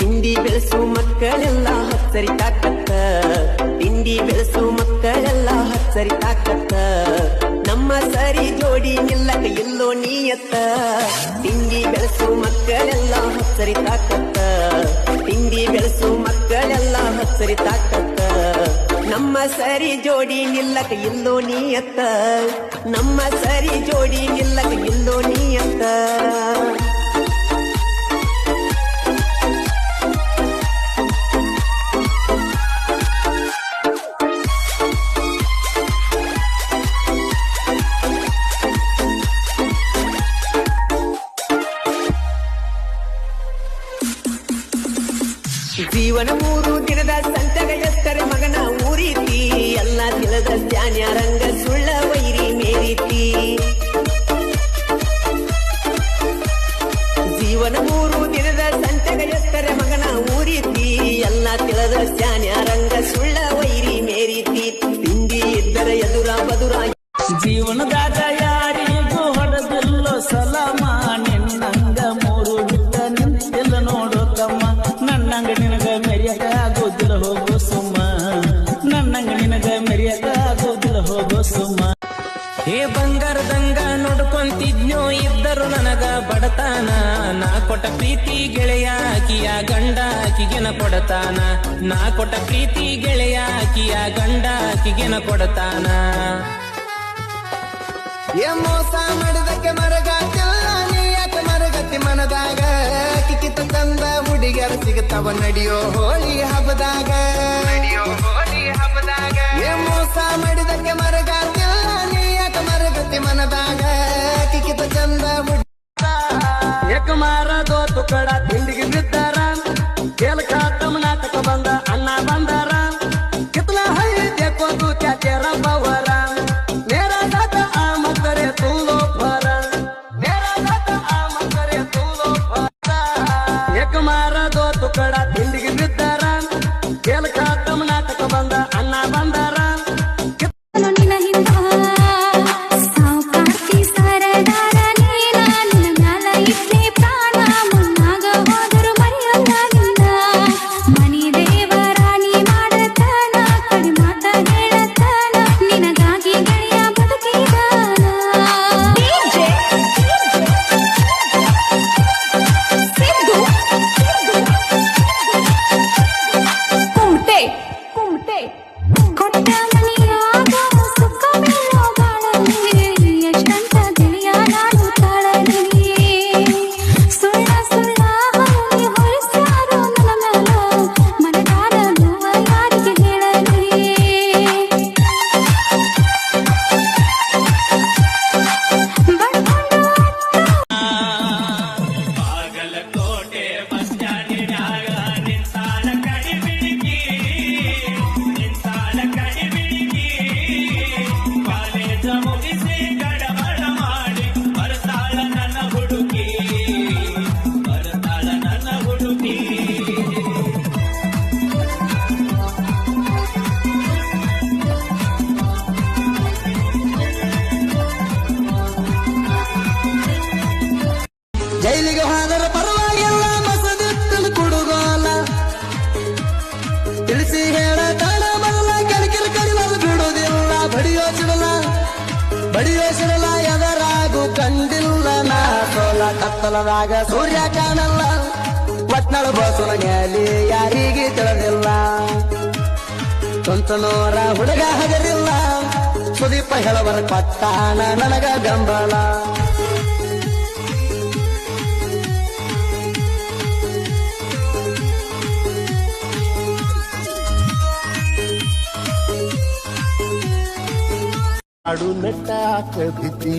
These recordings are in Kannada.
ತಿಂಡಿ ಬೆಳೆಸು ಮಕ್ಕಳೆಲ್ಲ ಹಚ್ಚರಿ ತಾಕತ್ತ ತಿಂಡಿ ಬೆಳೆಸು ಮಕ್ಕಳೆಲ್ಲ ಹಚ್ಚರಿ ತಾಕತ್ತ ನಮ್ಮ ಸರಿ ಜೋಡಿ ನಿಲ್ಲಕ ಎಲ್ಲೋ ನೀಯತ್ತ ತಿಂಡಿ ಬೆಳೆಸು ಮಕ್ಕಳೆಲ್ಲ ಹಚ್ಚರಿ ತಾಕತ್ತ ತಿಂಡಿ ಬೆಳೆಸು ಮಕ್ಕಳೆಲ್ಲ ಹಚ್ಚರಿ ತಾಕತ್ತ ನಮ್ಮ ಸರಿ ಜೋಡಿ ನಿಲ್ಲಕ ಎಲ್ಲೋ ನೀಯತ್ತ ನಮ್ಮ ಸರಿ ಜೋಡಿ ನಿಲ್ಲಕ ಎಲ್ಲೋ ನೀಯತ್ತ ಜೀವನ 3 ದಿನದ ಸಂತಗ ಎಷ್ಟರೆ ಮಗನ ಊರೀತಿ ಎಲ್ಲ ತಿಳಿದ ಧ್ಯಾನ ರಂಗ ಸುಳ್ಳ ವೈರಿ ಮೇರೀತಿ ಜೀವನ 3 ದಿನದ ಸಂತಗ ಎಷ್ಟರೆ ಮಗನ ಊರೀತಿ ಎಲ್ಲ ತಿಳಿದ ಧ್ಯಾನ ರಂಗ ಸುಳ್ಳ ವೈರಿ ಮೇರೀತಿ ತಿಂಡಿ ಇದ್ದರ ಎದುರ ಬದುರ ಜೀವನದಾಗ ಯಾರಿಗೂ ಹೊಡೆದಿಲ್ಲೋ ಸಲಾಮ ನಿನ್ನಂಗ 3 ಬಿಟ್ಟ ನಿಂತಿಲ್ಲ ನೋಡು ತಮ್ಮ ನನ್ನಂಗ ನಿನಗ ಮೆರಿಯಕ ಆಗೋದಿಲ್ಲ ಹೋಗೋ ಸುಮ್ಮ ನನ್ನಂಗ ನಿನಗ ಮೆರಿಯಕ ಆಗೋದಿಲ್ಲ ಹೋಗೋ ಸುಮ್ಮ ಹೇ ಬಂಗಾರದಂಗ ನೋಡ್ಕೊಂತಿದ್ನೋ ಇದ್ದರು ನನಗ ಬಡತಾನ ನಾ ಕೊಟ್ಟ ಪ್ರೀತಿ ಗೆಳೆಯ ಆಕಿಯ ಗಂಡ ಆಕಿಗೆನ ಕೊಡತಾನ ನಾ ಕೊಟ್ಟ ಪ್ರೀತಿ ಗೆಳೆಯ ಆಕಿಯ ಗಂಡ ಆಕಿಗೆನ ಕೊಡತಾನ ಮೋಸ ಮಾಡಿದಕ್ಕೆ ಮರಗಾತಿಲ್ಲ ನೀ ಯಾಕೆ ಮರಗತಿ ಮನದಾಗ ಕಿಕ್ಕಿತ ತಂದ ಹುಡುಗಿಯರು ಸಿಗುತ್ತವ ನಡಿಯೋ ಹೋಳಿ ಹಬ್ಬದಾಗ ಮೋಸ ಮಾಡಿದಕ್ಕೆ ಮರಗಾತಿಲ್ಲ ನೀ ಯಾಕೆ ಮರಗತಿ ಮನದಾಗ ಕಿಕ್ಕಿತ ಚಂದ ಏಕ ಮಾರದೋ ತುಕಡ ತಿಂಡಿಗೆ ಬಿದ್ದಾರ ಕೇಳಕ ತಮನಾಟಕ ಬಂದ ಅಣ್ಣ ಬಂದಾರ ಕಿತ್ಲ ಹಳ್ಳಿ ತೆಕ್ಕೋದು ಕ್ಯಾಚರ ಬವರ ಮಾರದೋ ತುಕಡ ತಿಂಡಿಗೆ ಬಿದ್ದಾರ ಕೇಳಕ ತಮನಾಟಕ ಬಂದ ಅಣ್ಣ ಬಂದಾರ ಜೈಲಿಗೆ ಹೋದರೆ ಪರವಾಗಿಲ್ಲ ಮಸದಿತ್ತಲು ಕುಡುಗೋಲ ತಿಳಿಸಿ ಹೇಳತಾಳ ಮೊದಲ ಕಿರಿಕಿರಿ ಕಡಿಲಲು ಬಿಡುವುದಿಲ್ಲ ಬಡಿಯೋ ಸಿಡಲ ಎದರಾಗು ಕಂಡಿಲ್ಲ ನಾ ಸೋಲ ಕತ್ತಲದಾಗ ಸೂರ್ಯ ಕಾಣಲ್ಲ ಒಟ್ನಳ ಬಸುನ ಗೆಲಿ ಯಾರಿಗೆ ತಿಳಿದಿಲ್ಲ ಸ್ವಂತನೋರ ಹುಡುಗ ಹಗರಿಲ್ಲ ಸುದೀಪ ಹೇಳವರ ಪಟ್ಟಾಣ ನನಗ ಗಂಬಲ आडू नटाक भीती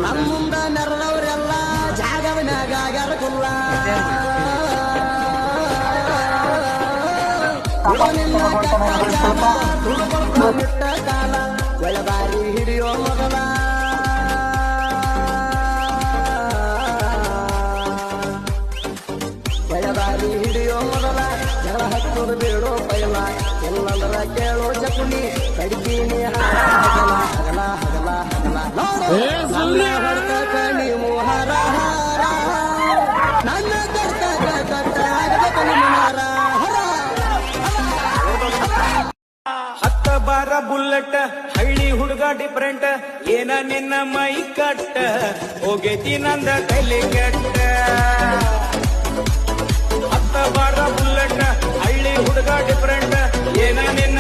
ನಮ್ಮುಂದ ನೆರಳವರೆಲ್ಲ ಜಾಗವನಾಗ ಗರಗುಲ್ಲ ಕಾಲ ಒಳಬಾರಿ ಹಿಡಿಯೋ ಮಗಲ ಕೇಳೋ ಚಕುನಿ ಕಡಿತೀನಿ ಹಗಲ ಹಗಲ ಹಗಲ ಹಗಲ ನನ್ನ ಹೊಡ್ತಕ ನೀವು ಹಾರ ಹಾರ ನನ್ನ ಕರ್ತಕ ಕಟ್ಟಾಗಬೇಕು ನಿಮ್ಮ ಹಾರ ಹತ್ತ ಬಾರ ಬುಲ್ಲಟ್ ಹಳ್ಳಿ ಹುಡುಗ ಡಿಫ್ರೆಂಟ್ ಏನ ನಿನ್ನ ಮೈ ಕಟ್ಟ ಹೋಗೈತಿ ನಂದ ಕೈಲಿ ಕೆಟ್ಟ ಹತ್ತ ಬಾರ ಬುಲ್ಲಟ್ ಹಳ್ಳಿ ಹುಡುಗ ಡಿಫ್ರೆಂಟ್ ಏನ ನಿನ್ನ